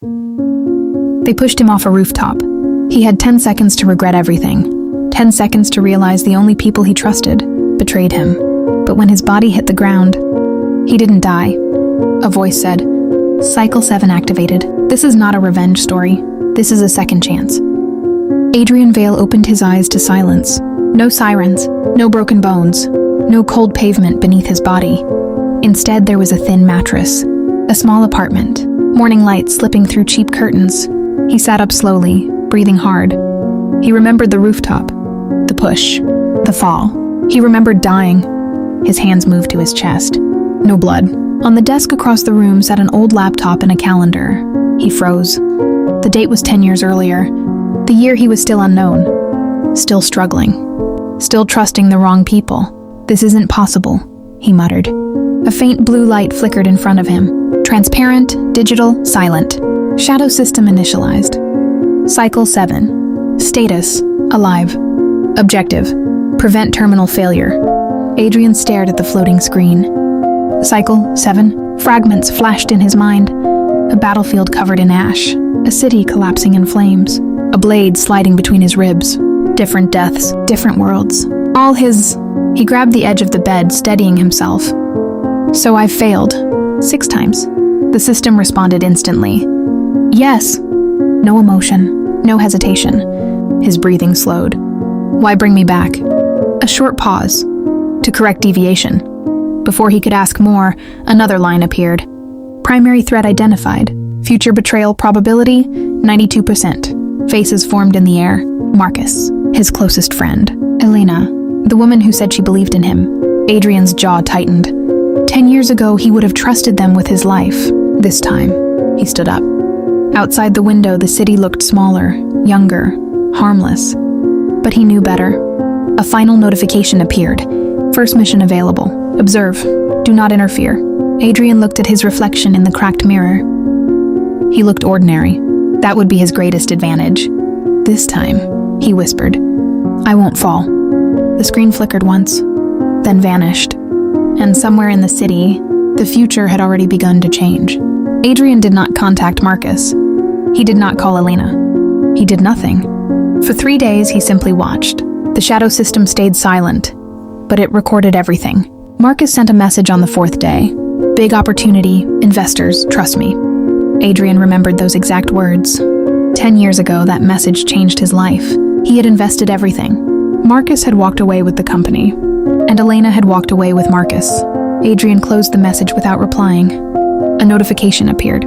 They pushed him off a rooftop. He had 10 seconds to regret everything. 10 seconds to realize the only people he trusted betrayed him. But when his body hit the ground, he didn't die. A voice said, "Cycle 7 activated. This is not a revenge story. This is a second chance." Adrian Vale opened his eyes to silence. No sirens, no broken bones, no cold pavement beneath his body. Instead, there was a thin mattress, a small apartment, morning light slipping through cheap curtains. He sat up slowly, breathing hard. He remembered the rooftop, the push, the fall. He remembered dying. His hands moved to his chest. No blood. On the desk across the room sat an old laptop and a calendar. He froze. The date was 10 years earlier. The year he was still unknown. Still struggling. Still trusting the wrong people. "This isn't possible," he muttered. A faint blue light flickered in front of him. Transparent, digital, silent. Shadow system initialized. Cycle 7. Status: alive. Objective: prevent terminal failure. Adrian stared at the floating screen. Cycle 7. Fragments flashed in his mind. A battlefield covered in ash. A city collapsing in flames. A blade sliding between his ribs. Different deaths, different worlds. He grabbed the edge of the bed, steadying himself. "So I've failed. 6 times. The system responded instantly. "Yes." No emotion, no hesitation. His breathing slowed. "Why bring me back?" A short pause. "To correct deviation." Before he could ask more, another line appeared. "Primary threat identified. Future betrayal probability, 92%. Faces formed in the air. Marcus, his closest friend. Elena, the woman who said she believed in him." Adrian's jaw tightened. 10 years ago, he would have trusted them with his life. This time, he stood up. Outside the window, the city looked smaller, younger, harmless. But he knew better. A final notification appeared. "First mission available. Observe. Do not interfere." Adrian looked at his reflection in the cracked mirror. He looked ordinary. That would be his greatest advantage. "This time," he whispered, "I won't fall." The screen flickered once, then vanished. And somewhere in the city, the future had already begun to change. Adrian did not contact Marcus. He did not call Elena. He did nothing. For 3 days, he simply watched. The shadow system stayed silent, but it recorded everything. Marcus sent a message on the 4th day. "Big opportunity, investors, trust me." Adrian remembered those exact words. 10 years ago, that message changed his life. He had invested everything. Marcus had walked away with the company, and Elena had walked away with Marcus. Adrian closed the message without replying. A notification appeared.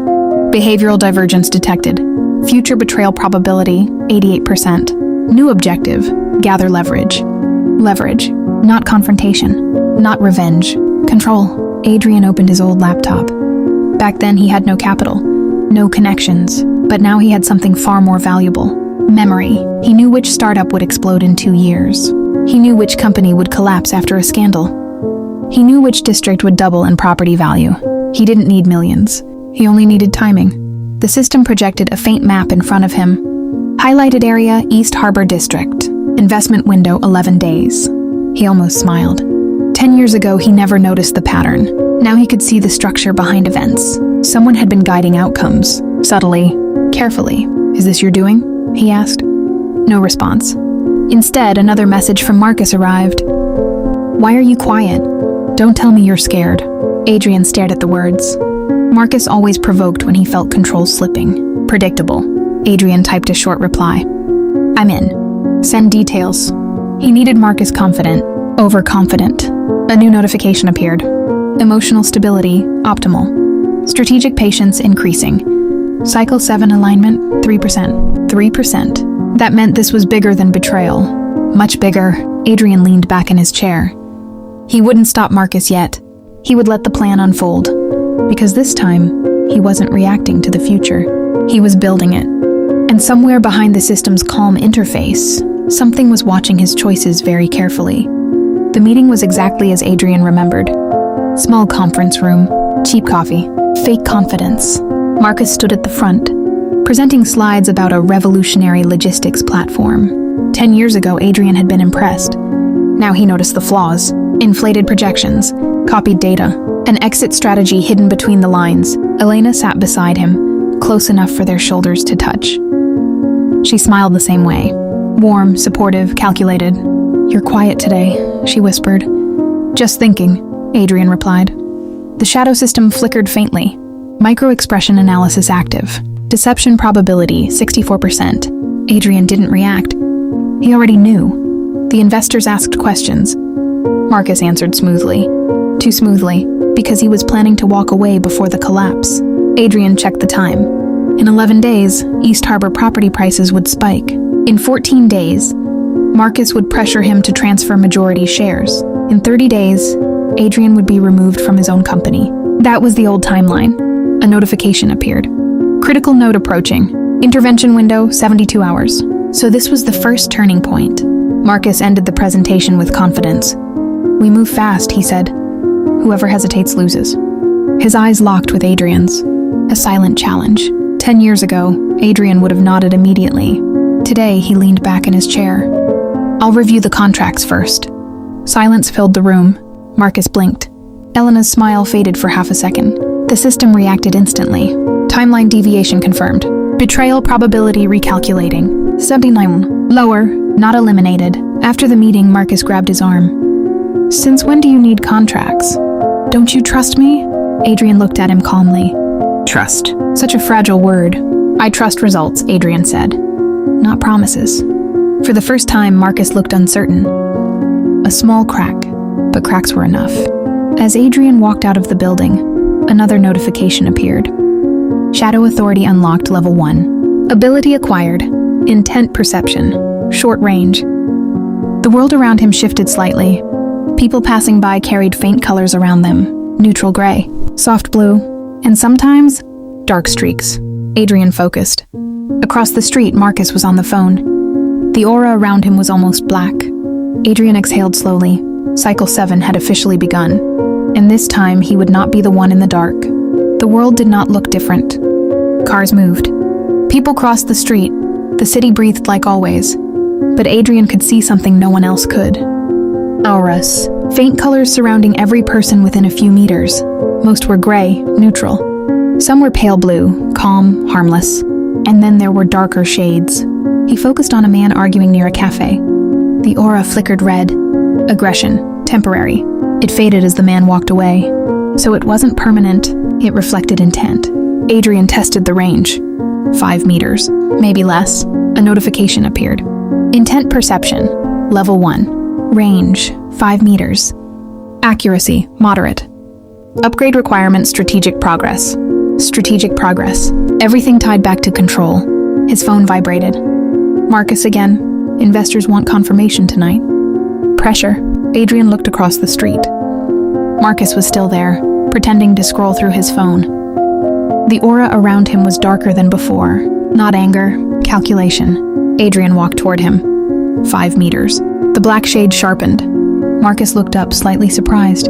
"Behavioral divergence detected. Future betrayal probability, 88%. New objective, gather leverage." Leverage, not confrontation, not revenge. Control. Adrian opened his old laptop. Back then, he had no capital, no connections, but now he had something far more valuable. Memory. He knew which startup would explode in 2 years. He knew which company would collapse after a scandal. He knew which district would double in property value. He didn't need millions. He only needed timing. The system projected a faint map in front of him. Highlighted area, East Harbor District. Investment window, 11 days. He almost smiled. 10 years ago, he never noticed the pattern. Now he could see the structure behind events. Someone had been guiding outcomes, subtly, carefully. "Is this your doing?" he asked. No response. Instead, another message from Marcus arrived. "Why are you quiet? Don't tell me you're scared." Adrian stared at the words. Marcus always provoked when he felt control slipping. Predictable. Adrian typed a short reply. "I'm in. Send details." He needed Marcus confident, overconfident. A new notification appeared. Emotional stability, optimal. Strategic patience, increasing. Cycle 7 alignment, 3%. 3%. That meant this was bigger than betrayal. Much bigger. Adrian leaned back in his chair. He wouldn't stop Marcus yet. He would let the plan unfold. Because this time, he wasn't reacting to the future. He was building it. And somewhere behind the system's calm interface, something was watching his choices very carefully. The meeting was exactly as Adrian remembered. Small conference room, cheap coffee, fake confidence. Marcus stood at the front, presenting slides about a revolutionary logistics platform. 10 years ago, Adrian had been impressed. Now he noticed the flaws. Inflated projections, copied data, an exit strategy hidden between the lines. Elena sat beside him, close enough for their shoulders to touch. She smiled the same way. Warm, supportive, calculated. "You're quiet today," she whispered. "Just thinking," Adrian replied. The shadow system flickered faintly. Micro-expression analysis active. Deception probability, 64%. Adrian didn't react. He already knew. The investors asked questions. Marcus answered smoothly. Too smoothly, because he was planning to walk away before the collapse. Adrian checked the time. In 11 days, East Harbor property prices would spike. In 14 days, Marcus would pressure him to transfer majority shares. In 30 days, Adrian would be removed from his own company. That was the old timeline. A notification appeared. Critical node approaching. Intervention window, 72 hours. So this was the first turning point. Marcus ended the presentation with confidence. "We move fast," he said. "Whoever hesitates loses." His eyes locked with Adrian's. A silent challenge. 10 years ago, Adrian would have nodded immediately. Today, he leaned back in his chair. "I'll review the contracts first." Silence filled the room. Marcus blinked. Elena's smile faded for half a second. The system reacted instantly. Timeline deviation confirmed. Betrayal probability recalculating. 79. Lower, not eliminated. After the meeting, Marcus grabbed his arm. "Since when do you need contracts? Don't you trust me?" Adrian looked at him calmly. "Trust. Such a fragile word." "I trust results," Adrian said. "Not promises." For the first time, Marcus looked uncertain. A small crack, but cracks were enough. As Adrian walked out of the building, another notification appeared. Shadow Authority unlocked level 1. Ability acquired. Intent perception. Short range. The world around him shifted slightly. People passing by carried faint colors around them. Neutral gray, soft blue, and sometimes dark streaks. Adrian focused. Across the street, Marcus was on the phone. The aura around him was almost black. Adrian exhaled slowly. Cycle 7 had officially begun. And this time, he would not be the one in the dark. The world did not look different. Cars moved. People crossed the street. The city breathed like always. But Adrian could see something no one else could. Auras. Faint colors surrounding every person within a few meters. Most were gray, neutral. Some were pale blue, calm, harmless. And then there were darker shades. He focused on a man arguing near a cafe. The aura flickered red. Aggression. Temporary. It faded as the man walked away. So it wasn't permanent. It reflected intent. Adrian tested the range. 5 meters. Maybe less. A notification appeared. Intent perception. Level 1. Range. 5 meters. Accuracy. Moderate. Upgrade requirement. Strategic progress. Strategic progress. Everything tied back to control. His phone vibrated. Marcus again. Investors want confirmation tonight. Pressure. Adrian looked across the street. Marcus was still there, pretending to scroll through his phone. The aura around him was darker than before. Not anger, calculation. Adrian walked toward him. 5 meters. The black shade sharpened. Marcus looked up, slightly surprised.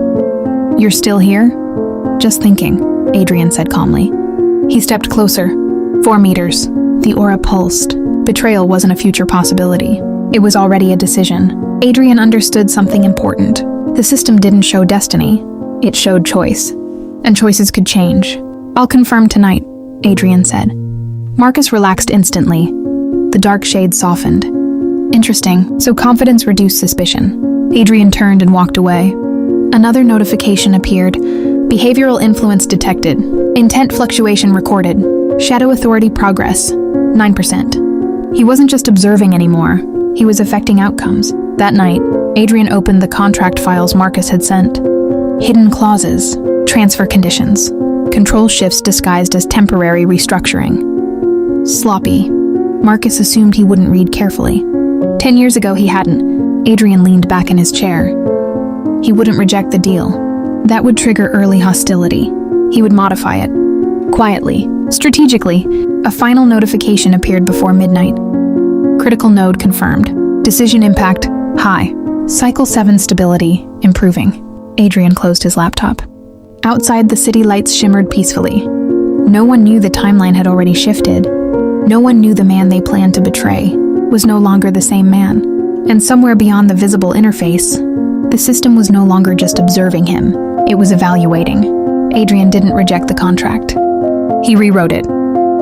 "You're still here?" "Just thinking," Adrian said calmly. He stepped closer. 4 meters. The aura pulsed. Betrayal wasn't a future possibility. It was already a decision. Adrian understood something important. The system didn't show destiny. It showed choice. And choices could change. "I'll confirm tonight," Adrian said. Marcus relaxed instantly. The dark shade softened. Interesting, so confidence reduced suspicion. Adrian turned and walked away. Another notification appeared. Behavioral influence detected. Intent fluctuation recorded. Shadow Authority progress. 9%. He wasn't just observing anymore. He was affecting outcomes. That night, Adrian opened the contract files Marcus had sent. Hidden clauses. Transfer conditions. Control shifts disguised as temporary restructuring. Sloppy. Marcus assumed he wouldn't read carefully. 10 years ago, he hadn't. Adrian leaned back in his chair. He wouldn't reject the deal. That would trigger early hostility. He would modify it. Quietly, strategically, a final notification appeared before midnight. Critical node confirmed. Decision impact, high. Cycle 7 stability, improving. Adrian closed his laptop. Outside, the city lights shimmered peacefully. No one knew the timeline had already shifted. No one knew the man they planned to betray was no longer the same man. And somewhere beyond the visible interface, the system was no longer just observing him. It was evaluating. Adrian didn't reject the contract. He rewrote it.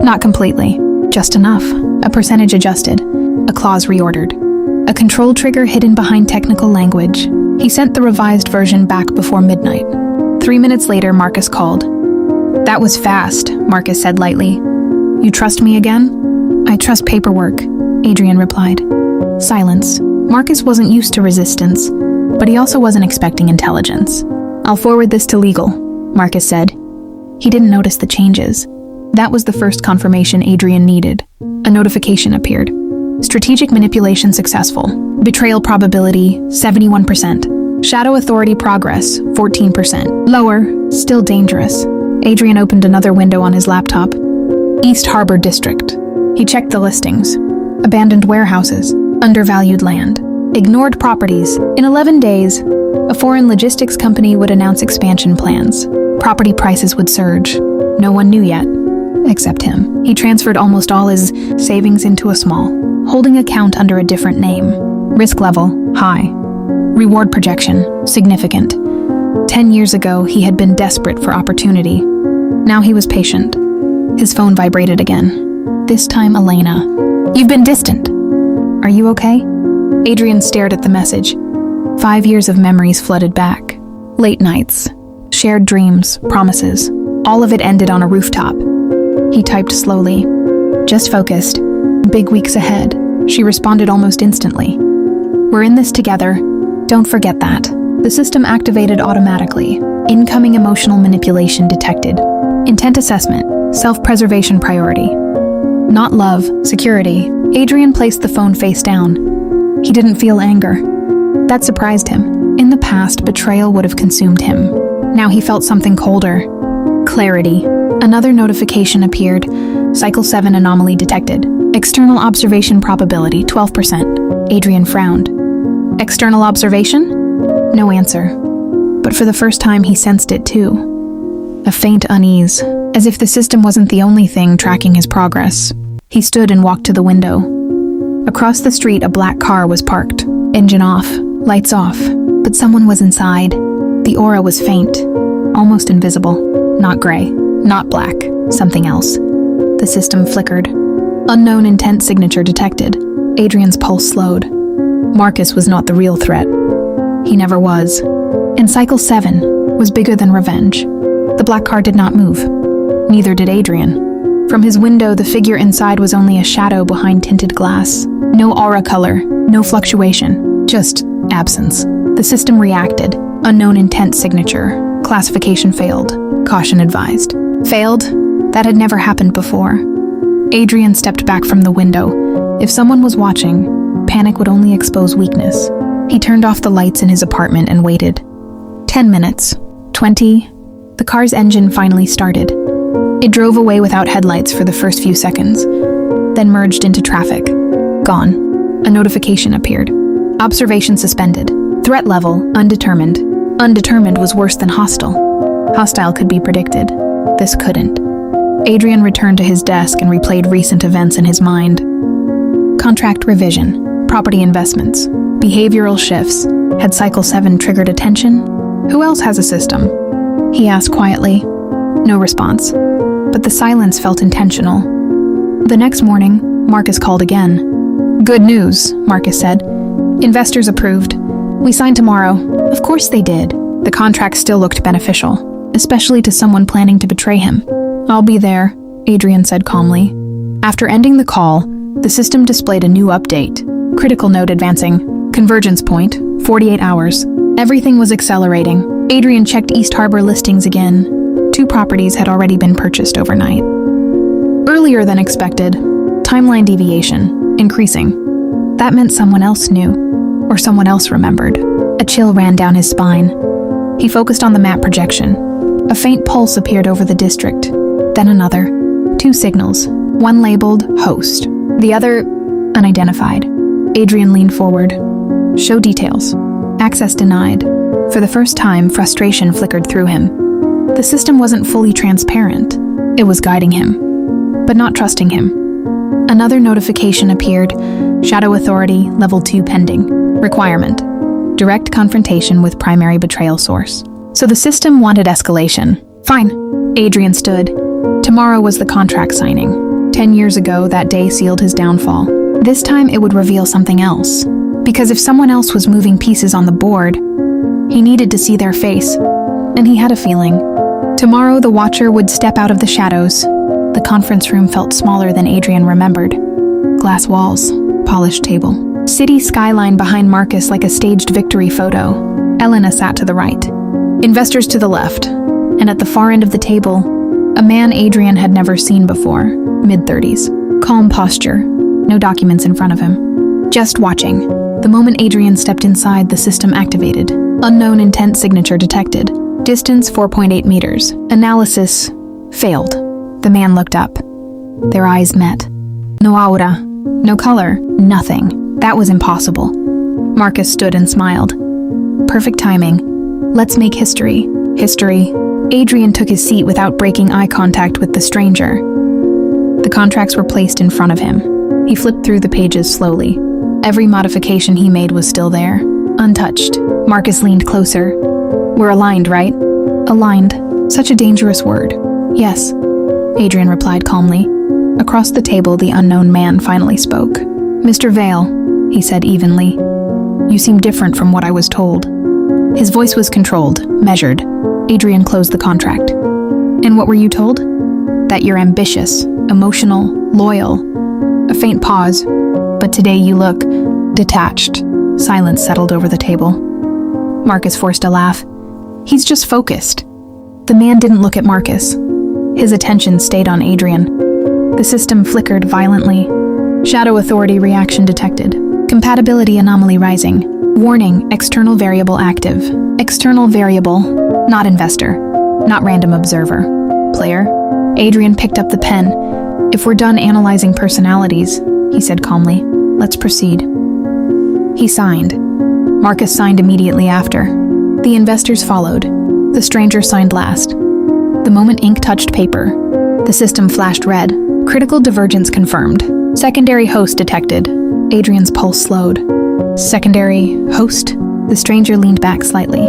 Not completely. Just enough. A percentage adjusted. A clause reordered. A control trigger hidden behind technical language. He sent the revised version back before midnight. 3 minutes later, Marcus called. "That was fast," Marcus said lightly. "You trust me again?" "I trust paperwork," Adrian replied. Silence. Marcus wasn't used to resistance, but he also wasn't expecting intelligence. "I'll forward this to legal," Marcus said. He didn't notice the changes. That was the first confirmation Adrian needed. A notification appeared. Strategic manipulation successful. Betrayal probability, 71%. Shadow authority progress, 14%. Lower, still dangerous. Adrian opened another window on his laptop. East Harbor District. He checked the listings. Abandoned warehouses, undervalued land, ignored properties. In 11 days, a foreign logistics company would announce expansion plans. Property prices would surge. No one knew yet, except him. He transferred almost all his savings into a small holding account under a different name. Risk level, high. Reward projection, significant. 10 years ago, he had been desperate for opportunity. Now he was patient. His phone vibrated again. This time, Elena. "You've been distant. Are you okay?" Adrian stared at the message. 5 years of memories flooded back. Late nights, shared dreams, promises. All of it ended on a rooftop. He typed slowly. "Just focused. Big weeks ahead." She responded almost instantly. "We're in this together. Don't forget that." The system activated automatically. Incoming emotional manipulation detected. Intent assessment. Self-preservation priority. Not love, security. Adrian placed the phone face down. He didn't feel anger. That surprised him. In the past, betrayal would have consumed him. Now he felt something colder. Clarity. Another notification appeared. Cycle 7 anomaly detected. External observation probability, 12%. Adrian frowned. External observation? No answer. But for the first time, he sensed it too. A faint unease, as if the system wasn't the only thing tracking his progress. He stood and walked to the window. Across the street, a black car was parked. Engine off, lights off, but someone was inside. The aura was faint, almost invisible. Not gray, not black, something else. The system flickered. Unknown intent signature detected. Adrian's pulse slowed. Marcus was not the real threat. He never was. And Cycle 7 was bigger than revenge. The black car did not move. Neither did Adrian. From his window, the figure inside was only a shadow behind tinted glass. No aura color, no fluctuation, just absence. The system reacted. Unknown intent signature. Classification failed. Caution advised. Failed? That had never happened before. Adrian stepped back from the window. If someone was watching, panic would only expose weakness. He turned off the lights in his apartment and waited. 10 minutes. 20. The car's engine finally started. It drove away without headlights for the first few seconds, then merged into traffic. Gone. A notification appeared. Observation suspended. Threat level, undetermined. Undetermined was worse than hostile. Hostile could be predicted. This couldn't. Adrian returned to his desk and replayed recent events in his mind. Contract revision. Property investments. Behavioral shifts. Had Cycle 7 triggered attention? Who else has a system? He asked quietly. No response. But the silence felt intentional. The next morning, Marcus called again. "Good news," Marcus said. "Investors approved. We sign tomorrow." Of course they did. The contract still looked beneficial, especially to someone planning to betray him. "I'll be there," Adrian said calmly. After ending the call, the system displayed a new update. Critical node advancing. Convergence point, 48 hours. Everything was accelerating. Adrian checked East Harbor listings again. 2 properties had already been purchased overnight. Earlier than expected. Timeline deviation, increasing. That meant someone else knew, or someone else remembered. A chill ran down his spine. He focused on the map projection. A faint pulse appeared over the district. Then another. 2 signals. One labeled host. The other unidentified. Adrian leaned forward. "Show details." Access denied. For the first time, frustration flickered through him. The system wasn't fully transparent. It was guiding him, but not trusting him. Another notification appeared. Shadow Authority, Level 2 pending. Requirement. Direct confrontation with primary betrayal source. So the system wanted escalation. Fine. Adrian stood. Tomorrow was the contract signing. 10 years ago, that day sealed his downfall. This time it would reveal something else. Because if someone else was moving pieces on the board, he needed to see their face. And he had a feeling. Tomorrow the Watcher would step out of the shadows. The conference room felt smaller than Adrian remembered. Glass walls, polished table. City skyline behind Marcus like a staged victory photo. Elena sat to the right. Investors to the left. And at the far end of the table, a man Adrian had never seen before, mid-30s. Calm posture, no documents in front of him. Just watching. The moment Adrian stepped inside, the system activated. Unknown intent signature detected. Distance 4.8 meters. Analysis failed. The man looked up. Their eyes met. No aura, no color, nothing. That was impossible. Marcus stood and smiled. Perfect timing. Let's make history. History. Adrian took his seat without breaking eye contact with the stranger. The contracts were placed in front of him. He flipped through the pages slowly. Every modification he made was still there, untouched. Marcus leaned closer. We're aligned, right? Aligned. Such a dangerous word. Yes, Adrian replied calmly. Across the table, the unknown man finally spoke. Mr. Vale, he said evenly. You seem different from what I was told. His voice was controlled, measured. Adrian closed the contract. And what were you told? That you're ambitious, emotional, loyal. A faint pause. But today you look detached. Silence settled over the table. Marcus forced a laugh. He's just focused. The man didn't look at Marcus. His attention stayed on Adrian. The system flickered violently. Shadow Authority reaction detected. Compatibility anomaly rising. Warning, external variable active. External variable, not investor, not random observer. Player. Adrian picked up the pen. If we're done analyzing personalities, he said calmly, let's proceed. He signed. Marcus signed immediately after. The investors followed. The stranger signed last. The moment ink touched paper, the system flashed red. Critical divergence confirmed. Secondary host detected. Adrian's pulse slowed. Secondary host? The stranger leaned back slightly.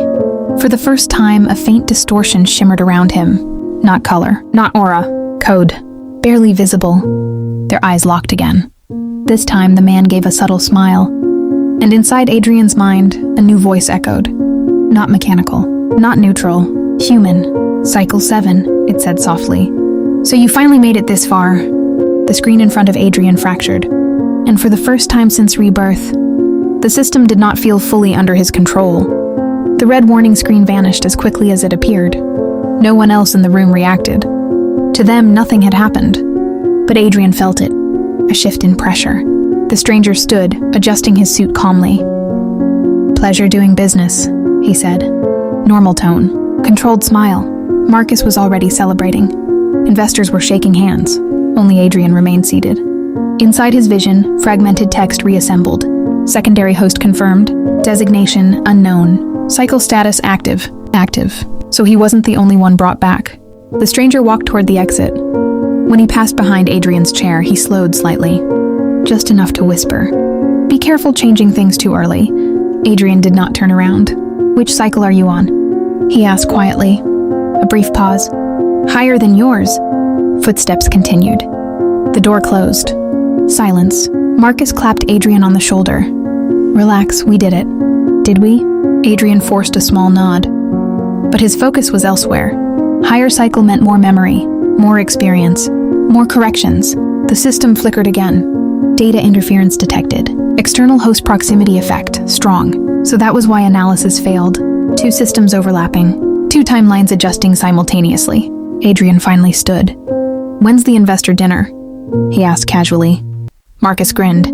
For the first time, a faint distortion shimmered around him. Not color, not aura, code. Barely visible. Their eyes locked again. This time, the man gave a subtle smile. And inside Adrian's mind, a new voice echoed. Not mechanical, not neutral, human. Cycle 7, it said softly. So you finally made it this far. The screen in front of Adrian fractured. And for the first time since rebirth, the system did not feel fully under his control. The red warning screen vanished as quickly as it appeared. No one else in the room reacted. To them, nothing had happened. But Adrian felt it. A shift in pressure. The stranger stood, adjusting his suit calmly. Pleasure doing business, he said. Normal tone. Controlled smile. Marcus was already celebrating. Investors were shaking hands. Only Adrian remained seated. Inside his vision, fragmented text reassembled. Secondary host confirmed. Designation unknown. Cycle status active. Active. So he wasn't the only one brought back. The stranger walked toward the exit. When he passed behind Adrian's chair, he slowed slightly. Just enough to whisper. Be careful changing things too early. Adrian did not turn around. Which cycle are you on? He asked quietly. A brief pause. Higher than yours. Footsteps continued. The door closed. Silence. Marcus clapped Adrian on the shoulder. Relax, we did it. Did we? Adrian forced a small nod. But his focus was elsewhere. Higher cycle meant more memory, more experience, more corrections. The system flickered again. Data interference detected. External host proximity effect, strong. So that was why analysis failed. Two systems overlapping. Two timelines adjusting simultaneously. Adrian finally stood. When's the investor dinner? He asked casually. Marcus grinned.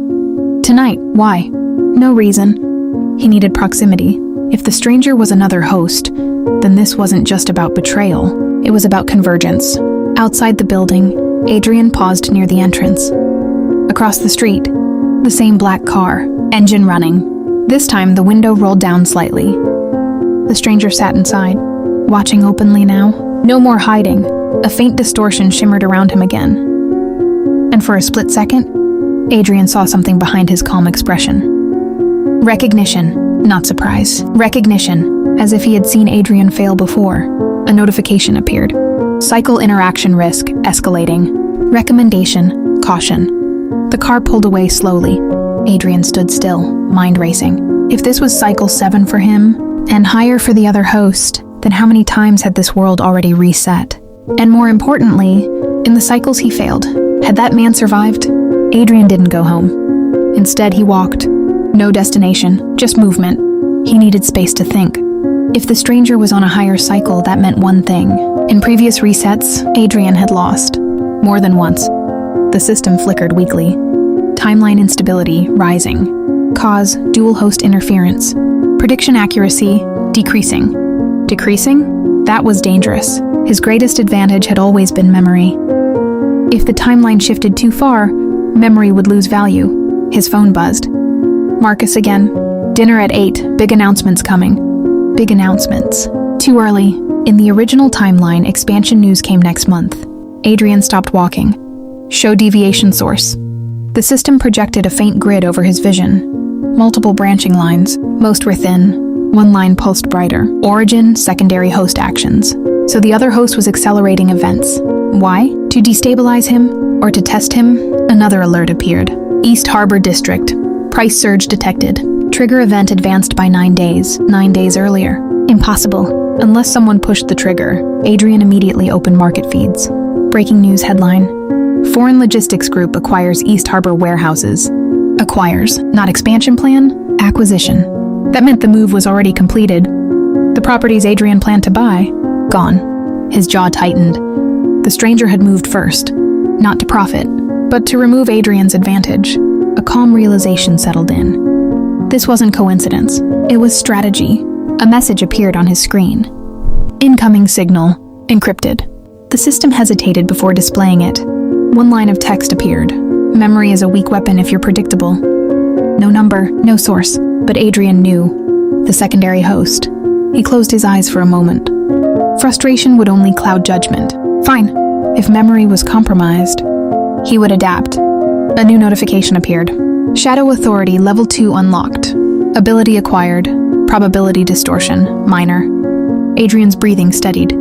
Tonight. Why? No reason. He needed proximity. If the stranger was another host, then this wasn't just about betrayal. It was about convergence. Outside the building, Adrian paused near the entrance. Across the street, the same black car, engine running. This time, the window rolled down slightly. The stranger sat inside, watching openly now. No more hiding. A faint distortion shimmered around him again. And for a split second, Adrian saw something behind his calm expression. Recognition, not surprise. Recognition, as if he had seen Adrian fail before. A notification appeared. Cycle interaction risk escalating. Recommendation, Caution. The car pulled away slowly. Adrian stood still, mind racing. If this was cycle 7 for him, and higher for the other host, then how many times had this world already reset? And more importantly, in the cycles he failed, had that man survived? Adrian didn't go home. Instead, he walked. No destination, just movement. He needed space to think. If the stranger was on a higher cycle, that meant one thing. In previous resets, Adrian had lost. More than once. The system flickered weakly. Timeline instability rising. Cause, dual host interference. Prediction accuracy decreasing. Decreasing? That was dangerous. His greatest advantage had always been memory. If the timeline shifted too far, memory would lose value. His phone buzzed. Marcus again. Dinner at 8. Big announcements coming. Big announcements. Too early. In the original timeline, expansion news came next month. Adrian stopped walking. Show deviation source. The system projected a faint grid over his vision. Multiple branching lines. Most were thin. One line pulsed brighter. Origin, secondary host actions. So the other host was accelerating events. Why? To destabilize him? Or to test him? Another alert appeared. East Harbor District. Price surge detected. Trigger event advanced by 9 days. 9 days earlier. Impossible. Unless someone pushed the trigger. Adrian immediately opened market feeds. Breaking news headline. Foreign logistics group acquires East Harbor warehouses. Acquires. Not expansion plan? Acquisition. That meant the move was already completed. The properties Adrian planned to buy? Gone. His jaw tightened. The stranger had moved first. Not to profit, but to remove Adrian's advantage. A calm realization settled in. This wasn't coincidence. It was strategy. A message appeared on his screen. Incoming signal. Encrypted. The system hesitated before displaying it. One line of text appeared. Memory is a weak weapon if you're predictable. No number, no source, but Adrian knew. The secondary host. He closed his eyes for a moment. Frustration would only cloud judgment. Fine. If memory was compromised, he would adapt. A new notification appeared. Shadow Authority Level 2 unlocked. Ability acquired. Probability distortion, minor. Adrian's breathing steadied.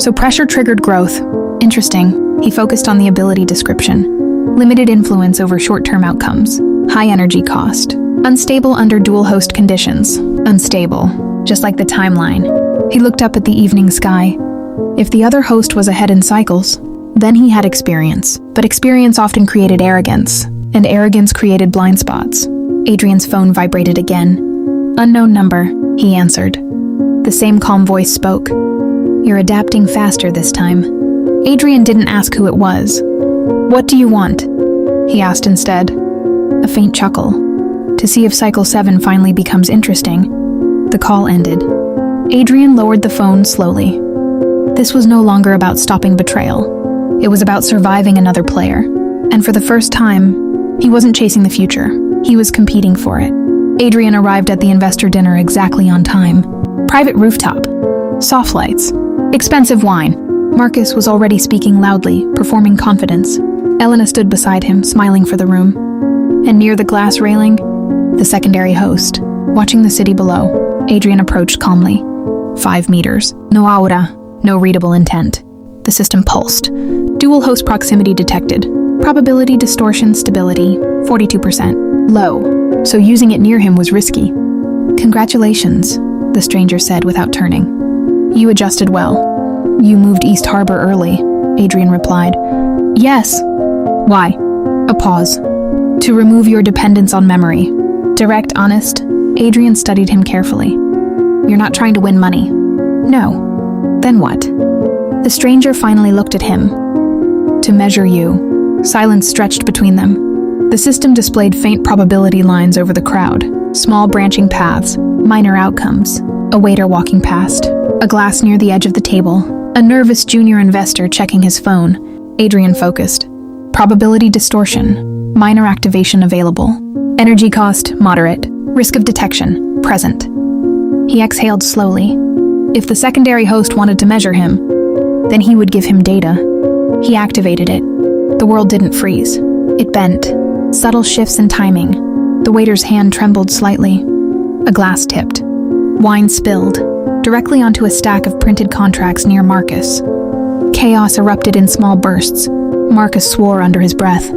So pressure triggered growth. Interesting. He focused on the ability description. Limited influence over short-term outcomes. High energy cost. Unstable under dual host conditions. Unstable. Just like the timeline. He looked up at the evening sky. If the other host was ahead in cycles, then he had experience. But experience often created arrogance. And arrogance created blind spots. Adrian's phone vibrated again. Unknown number, he answered. The same calm voice spoke. You're adapting faster this time. Adrian didn't ask who it was. What do you want? He asked instead. A faint chuckle. To see if Cycle 7 finally becomes interesting. The call ended. Adrian lowered the phone slowly. This was no longer about stopping betrayal. It was about surviving another player. And for the first time, he wasn't chasing the future. He was competing for it. Adrian arrived at the investor dinner exactly on time. Private rooftop. Soft lights. Expensive wine. Marcus was already speaking loudly, performing confidence. Elena stood beside him, smiling for the room. And near the glass railing, the secondary host. Watching the city below, Adrian approached calmly. 5 meters. No aura. No readable intent. The system pulsed. Dual host proximity detected. Probability distortion stability, 42%. Low. So using it near him was risky. Congratulations, the stranger said without turning. You adjusted well. You moved East Harbor early, Adrian replied. Yes. Why? A pause. To remove your dependence on memory. Direct, honest. Adrian studied him carefully. You're not trying to win money. No. Then what? The stranger finally looked at him. To measure you. Silence stretched between them. The system displayed faint probability lines over the crowd. Small branching paths. Minor outcomes. A waiter walking past. A glass near the edge of the table. A nervous junior investor checking his phone. Adrian focused. Probability distortion. Minor activation available. Energy cost, moderate. Risk of detection, present. He exhaled slowly. If the secondary host wanted to measure him, then he would give him data. He activated it. The world didn't freeze. It bent. Subtle shifts in timing. The waiter's hand trembled slightly. A glass tipped. Wine spilled, directly onto a stack of printed contracts near Marcus. Chaos erupted in small bursts. Marcus swore under his breath.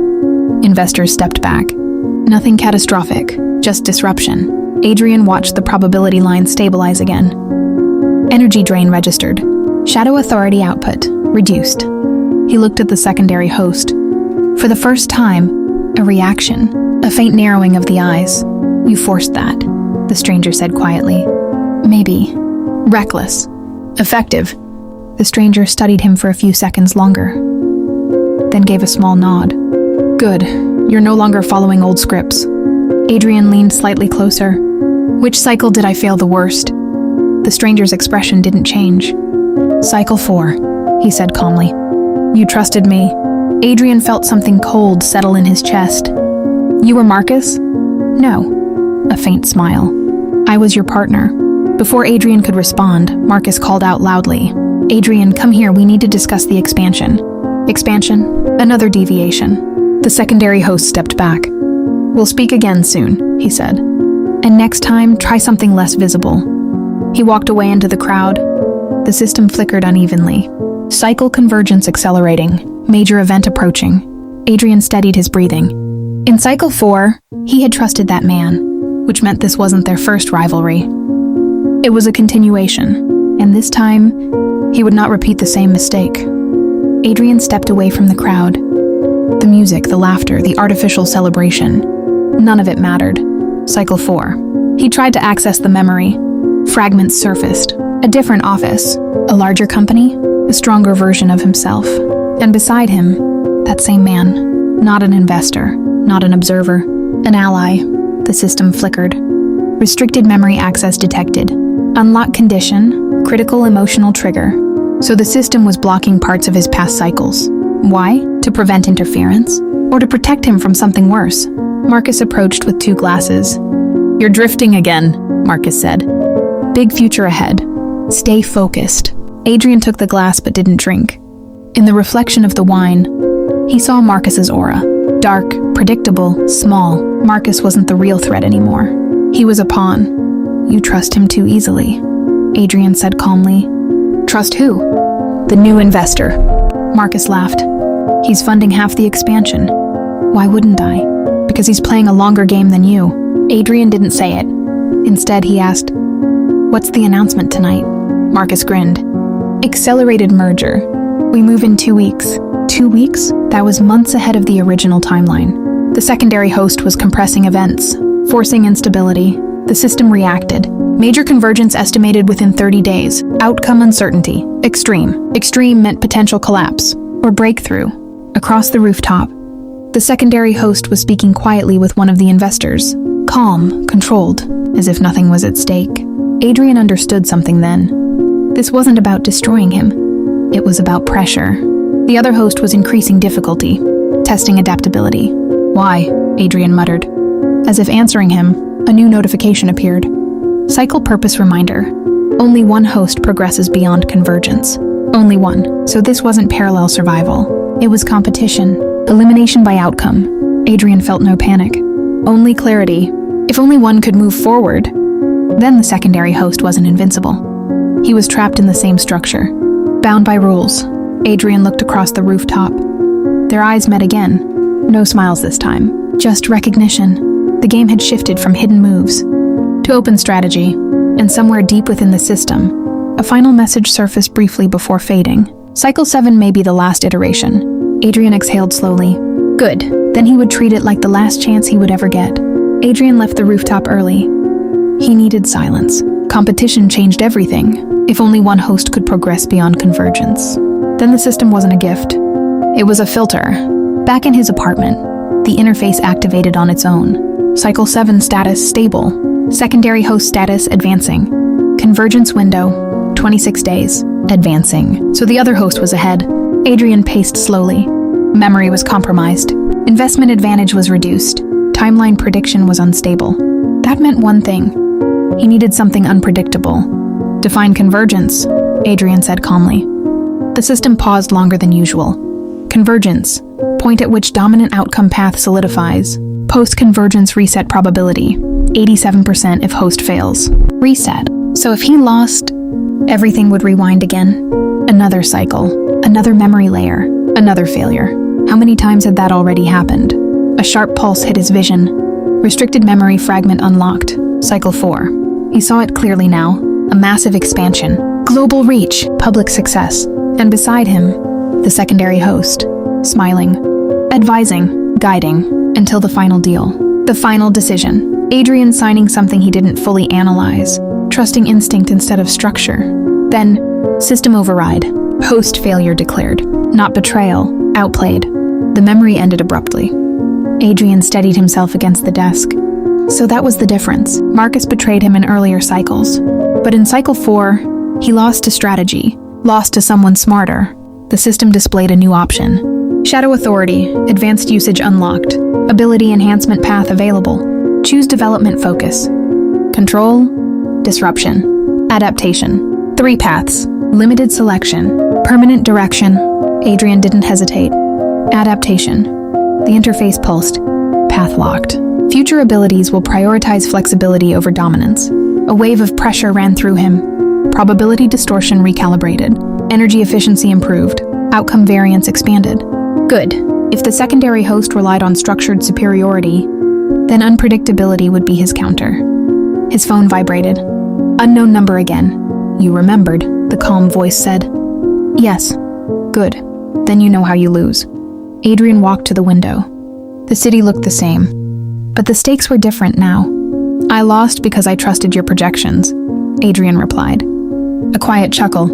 Investors stepped back. Nothing catastrophic, just disruption. Adrian watched the probability line stabilize again. Energy drain registered. Shadow authority output reduced. He looked at the secondary host. For the first time, a reaction, a faint narrowing of the eyes. "You forced that," the stranger said quietly. "Maybe. Reckless. Effective." The stranger studied him for a few seconds longer, then gave a small nod. "Good. You're no longer following old scripts." Adrian leaned slightly closer. "Which cycle did I fail the worst?" The stranger's expression didn't change. "Cycle 4, he said calmly. "You trusted me." Adrian felt something cold settle in his chest. "You were Marcus?" "No." A faint smile. "I was your partner." Before Adrian could respond, Marcus called out loudly. "Adrian, come here, we need to discuss the expansion." "Expansion? Another deviation." The secondary host stepped back. "We'll speak again soon," he said. "And next time, try something less visible." He walked away into the crowd. The system flickered unevenly. Cycle convergence accelerating. Major event approaching. Adrian steadied his breathing. In Cycle 4, he had trusted that man, which meant this wasn't their first rivalry. It was a continuation, and this time, he would not repeat the same mistake. Adrian stepped away from the crowd. The music, the laughter, the artificial celebration. None of it mattered. Cycle 4. He tried to access the memory. Fragments surfaced. A different office. A larger company. A stronger version of himself. And beside him, that same man. Not an investor. Not an observer. An ally. The system flickered. Restricted memory access detected. Unlock condition. Critical emotional trigger. So the system was blocking parts of his past cycles. Why? To prevent interference? Or to protect him from something worse? Marcus approached with 2 glasses. "You're drifting again," Marcus said. "Big future ahead. Stay focused." Adrian took the glass but didn't drink. In the reflection of the wine, he saw Marcus's aura. Dark, predictable, small. Marcus wasn't the real threat anymore. He was a pawn. "You trust him too easily," Adrian said calmly. "Trust who?" "The new investor." Marcus laughed. "He's funding half the expansion." "Why wouldn't I?" "Because he's playing a longer game than you." Adrian didn't say it. Instead, he asked, "What's the announcement tonight?" Marcus grinned. "Accelerated merger. We move in 2 weeks." 2 weeks? That was months ahead of the original timeline. The secondary host was compressing events, forcing instability. The system reacted. Major convergence estimated within 30 days. Outcome uncertainty. Extreme. Extreme meant potential collapse. Or breakthrough. Across the rooftop, the secondary host was speaking quietly with one of the investors. Calm, controlled, as if nothing was at stake. Adrian understood something then. This wasn't about destroying him. It was about pressure. The other host was increasing difficulty, testing adaptability. "Why?" Adrian muttered. As if answering him, a new notification appeared. Cycle purpose reminder. Only one host progresses beyond convergence. Only one. So this wasn't parallel survival. It was competition. Elimination by outcome. Adrian felt no panic. Only clarity. If only one could move forward. Then the secondary host wasn't invincible. He was trapped in the same structure. Bound by rules. Adrian looked across the rooftop. Their eyes met again. No smiles this time. Just recognition. The game had shifted from hidden moves to open strategy, and somewhere deep within the system, a final message surfaced briefly before fading. Cycle 7 may be the last iteration. Adrian exhaled slowly. Good. Then he would treat it like the last chance he would ever get. Adrian left the rooftop early. He needed silence. Competition changed everything. If only one host could progress beyond convergence. Then the system wasn't a gift. It was a filter. Back in his apartment, the interface activated on its own. Cycle 7 status stable. Secondary host status advancing. Convergence window, 26 days, advancing. So the other host was ahead. Adrian paced slowly. Memory was compromised. Investment advantage was reduced. Timeline prediction was unstable. That meant one thing. He needed something unpredictable. Define convergence, Adrian said calmly. The system paused longer than usual. Convergence, point at which dominant outcome path solidifies. Post-convergence reset probability, 87% if host fails. Reset. So if he lost, everything would rewind again. Another cycle, another memory layer, another failure. How many times had that already happened? A sharp pulse hit his vision. Restricted memory fragment unlocked. Cycle 4. He saw it clearly now. A massive expansion. Global reach. Public success. And beside him, the secondary host. Smiling. Advising. Guiding. Until the final deal. The final decision. Adrian signing something he didn't fully analyze. Trusting instinct instead of structure. Then, system override. Host failure declared. Not betrayal. Outplayed. The memory ended abruptly. Adrian steadied himself against the desk. So that was the difference. Marcus betrayed him in earlier cycles. But in cycle 4, he lost to strategy. Lost to someone smarter. The system displayed a new option. Shadow Authority. Advanced usage unlocked. Ability enhancement path available. Choose development focus. Control. Disruption. Adaptation. 3 paths. Limited selection. Permanent direction. Adrian didn't hesitate. Adaptation. The interface pulsed. Path locked. Future abilities will prioritize flexibility over dominance. A wave of pressure ran through him. Probability distortion recalibrated. Energy efficiency improved. Outcome variance expanded. Good. If the secondary host relied on structured superiority, then unpredictability would be his counter. His phone vibrated. Unknown number again. You remembered, the calm voice said. Yes. Good. Then you know how you lose. Adrian walked to the window. The city looked the same. But the stakes were different now. I lost because I trusted your projections, Adrian replied. A quiet chuckle.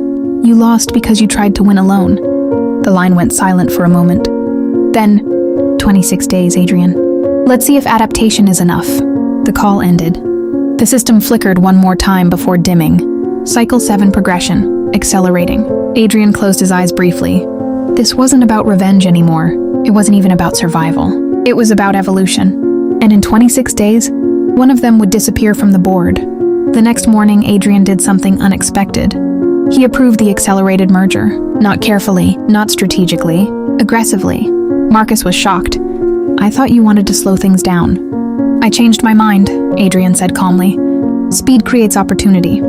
You lost because you tried to win alone. The line went silent for a moment. Then, 26 days, Adrian. Let's see if adaptation is enough. The call ended. The system flickered one more time before dimming. Cycle 7 progression, accelerating. Adrian closed his eyes briefly. This wasn't about revenge anymore. It wasn't even about survival. It was about evolution. And in 26 days, one of them would disappear from the board. The next morning, Adrian did something unexpected. He approved the accelerated merger. Not carefully, not strategically, aggressively. Marcus was shocked. I thought you wanted to slow things down. I changed my mind, Adrian said calmly. Speed creates opportunity.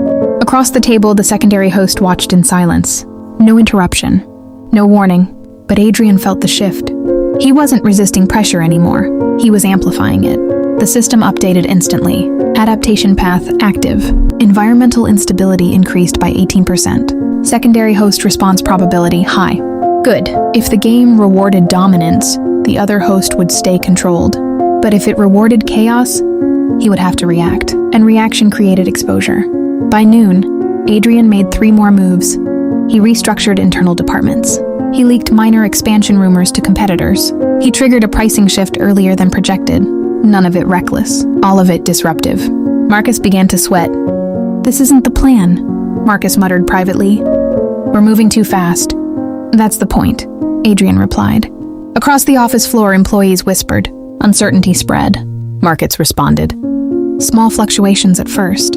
Across the table, the secondary host watched in silence. No interruption. No warning. But Adrian felt the shift. He wasn't resisting pressure anymore. He was amplifying it. The system updated instantly. Adaptation path active. Environmental instability increased by 18%. Secondary host response probability high. Good. If the game rewarded dominance, the other host would stay controlled. But if it rewarded chaos, he would have to react. And reaction created exposure. By noon, Adrian made 3 more moves. He restructured internal departments. He leaked minor expansion rumors to competitors. He triggered a pricing shift earlier than projected. None of it reckless, all of it disruptive. Marcus began to sweat. This isn't the plan, Marcus muttered privately. We're moving too fast. That's the point, Adrian replied. Across the office floor, employees whispered. Uncertainty spread. Markets responded. Small fluctuations at first,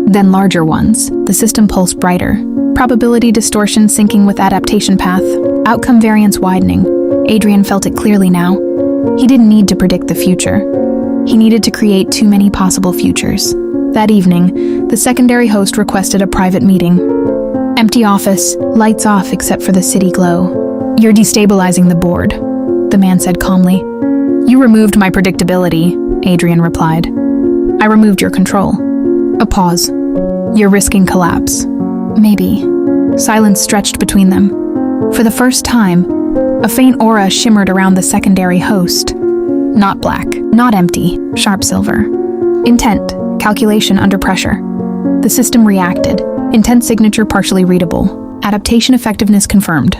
then larger ones. The system pulsed brighter. Probability distortion syncing with adaptation path. Outcome variance widening. Adrian felt it clearly now. He didn't need to predict the future. He needed to create too many possible futures. That evening, the secondary host requested a private meeting. Empty office, lights off except for the city glow. You're destabilizing the board, the man said calmly. You removed my predictability, Adrian replied. I removed your control. A pause. You're risking collapse. Maybe. Silence stretched between them. For the first time, a faint aura shimmered around the secondary host. Not black, not empty, sharp silver. Intent, calculation under pressure. The system reacted. Intent signature partially readable. Adaptation effectiveness confirmed.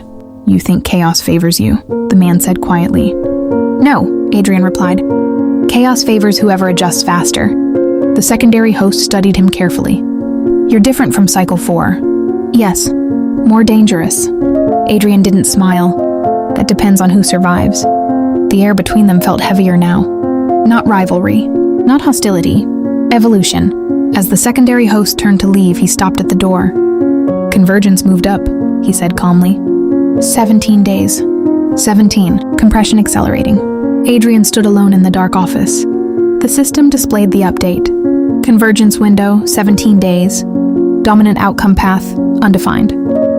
You think chaos favors you, the man said quietly. No, Adrian replied. Chaos favors whoever adjusts faster. The secondary host studied him carefully. You're different from Cycle 4. Yes, more dangerous. Adrian didn't smile. That depends on who survives. The air between them felt heavier now. Not rivalry, not hostility. Evolution. As the secondary host turned to leave, he stopped at the door. Convergence moved up, he said calmly. 17 days. 17. Compression accelerating. Adrian stood alone in the dark office. The system displayed the update. Convergence window, 17 days. Dominant outcome path, undefined.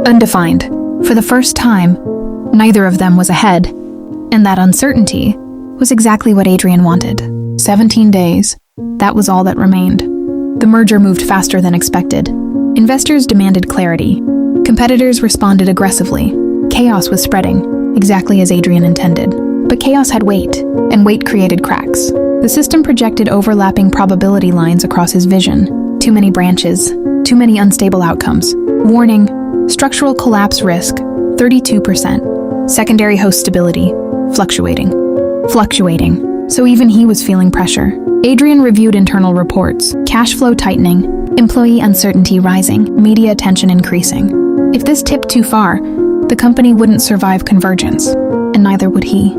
Undefined. For the first time, neither of them was ahead. And that uncertainty was exactly what Adrian wanted. 17 days. That was all that remained. The merger moved faster than expected. Investors demanded clarity. Competitors responded aggressively. Chaos was spreading, exactly as Adrian intended. But chaos had weight, and weight created cracks. The system projected overlapping probability lines across his vision. Too many branches, too many unstable outcomes. Warning, structural collapse risk, 32%. Secondary host stability, fluctuating. So even he was feeling pressure. Adrian reviewed internal reports, cash flow tightening, employee uncertainty rising, media attention increasing. If this tipped too far, the company wouldn't survive convergence, and neither would he.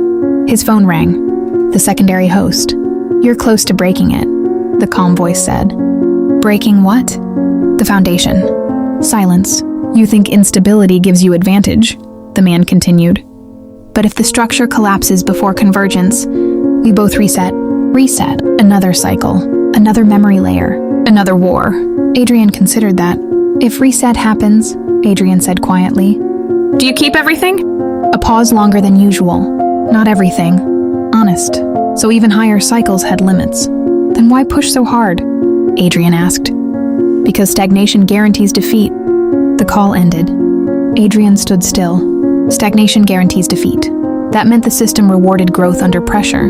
His phone rang. The secondary host. "You're close to breaking it," the calm voice said. "Breaking what?" "The foundation." Silence. "You think instability gives you advantage," the man continued. "But if the structure collapses before convergence, we both reset. Reset. Another cycle. Another memory layer. Another war." Adrian considered that. "If reset happens," Adrian said quietly, "do you keep everything?" A pause longer than usual. "Not everything. Honest. So even higher cycles had limits." "Then why push so hard?" Adrian asked. "Because stagnation guarantees defeat." The call ended. Adrian stood still. Stagnation guarantees defeat. That meant the system rewarded growth under pressure,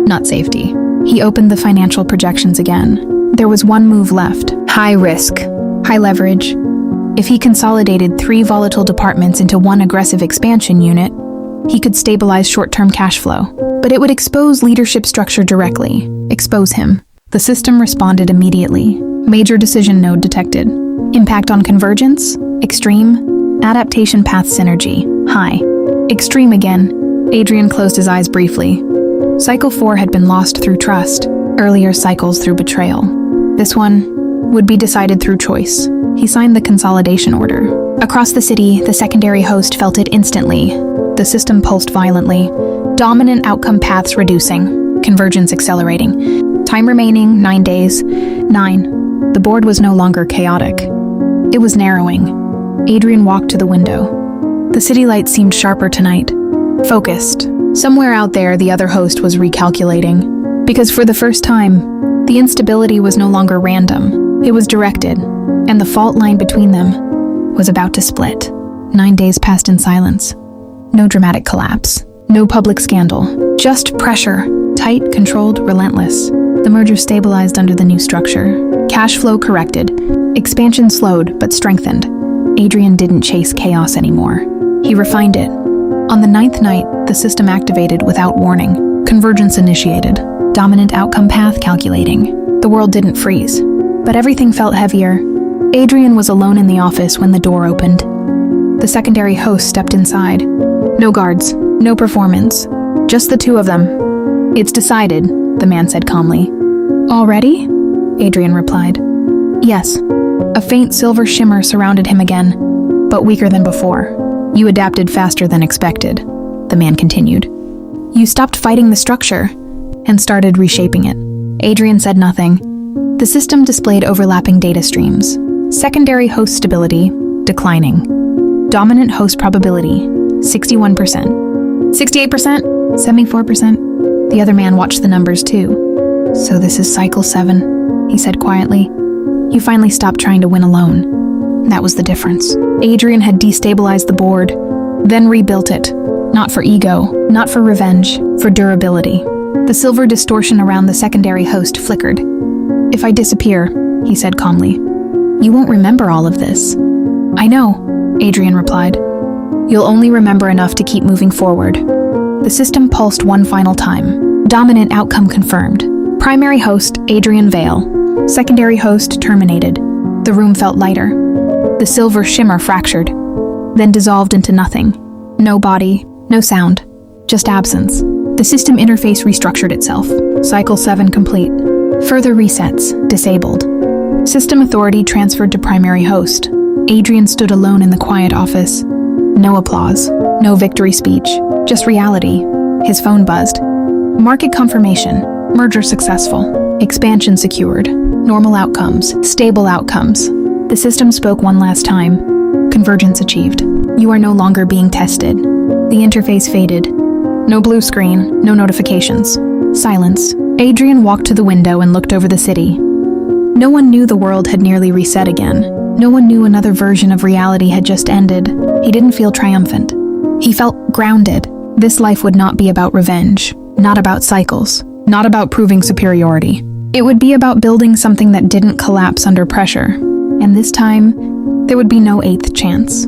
not safety. He opened the financial projections again. There was one move left. High risk, high leverage. If he consolidated 3 volatile departments into one aggressive expansion unit, he could stabilize short-term cash flow. But it would expose leadership structure directly. Expose him. The system responded immediately. Major decision node detected. Impact on convergence? Extreme. Adaptation path synergy? High. Extreme again. Adrian closed his eyes briefly. Cycle 4 had been lost through trust. Earlier cycles through betrayal. This one would be decided through choice. He signed the consolidation order. Across the city, the secondary host felt it instantly. The system pulsed violently. Dominant outcome paths reducing. Convergence accelerating. Time remaining, 9 days. 9. The board was no longer chaotic. It was narrowing. Adrian walked to the window. The city lights seemed sharper tonight. Focused. Somewhere out there, the other host was recalculating. Because for the first time, the instability was no longer random. It was directed, and the fault line between them was about to split. 9 days passed in silence. No dramatic collapse. No public scandal. Just pressure. Tight, controlled, relentless. The merger stabilized under the new structure. Cash flow corrected. Expansion slowed, but strengthened. Adrian didn't chase chaos anymore. He refined it. On the 9th night, the system activated without warning. Convergence initiated. Dominant outcome path calculating. The world didn't freeze, but everything felt heavier. Adrian was alone in the office when the door opened. The secondary host stepped inside. No guards, no performance, just the two of them. "It's decided," the man said calmly. "Already?" Adrian replied. "Yes." A faint silver shimmer surrounded him again, but weaker than before. "You adapted faster than expected," the man continued. "You stopped fighting the structure and started reshaping it." Adrian said nothing. The system displayed overlapping data streams. Secondary host stability, declining. Dominant host probability, 61%. 68%? 74%? The other man watched the numbers too. "So this is cycle 7, he said quietly. "You finally stopped trying to win alone." That was the difference. Adrian had destabilized the board, then rebuilt it. Not for ego, not for revenge, for durability. The silver distortion around the secondary host flickered. "If I disappear," he said calmly, "you won't remember all of this." "I know," Adrian replied. "You'll only remember enough to keep moving forward." The system pulsed one final time. Dominant outcome confirmed. Primary host, Adrian Vale. Secondary host terminated. The room felt lighter. The silver shimmer fractured, then dissolved into nothing. No body, no sound, just absence. The system interface restructured itself. Cycle 7 complete. Further resets, disabled. System authority transferred to primary host. Adrian stood alone in the quiet office. No applause, no victory speech, just reality. His phone buzzed. Market confirmation. Merger successful. Expansion secured. Normal outcomes. Stable outcomes. The system spoke one last time. Convergence achieved. You are no longer being tested. The interface faded. No blue screen, no notifications. Silence. Adrian walked to the window and looked over the city. No one knew the world had nearly reset again. No one knew another version of reality had just ended. He didn't feel triumphant. He felt grounded. This life would not be about revenge, not about cycles, not about proving superiority. It would be about building something that didn't collapse under pressure. And this time, there would be no eighth chance.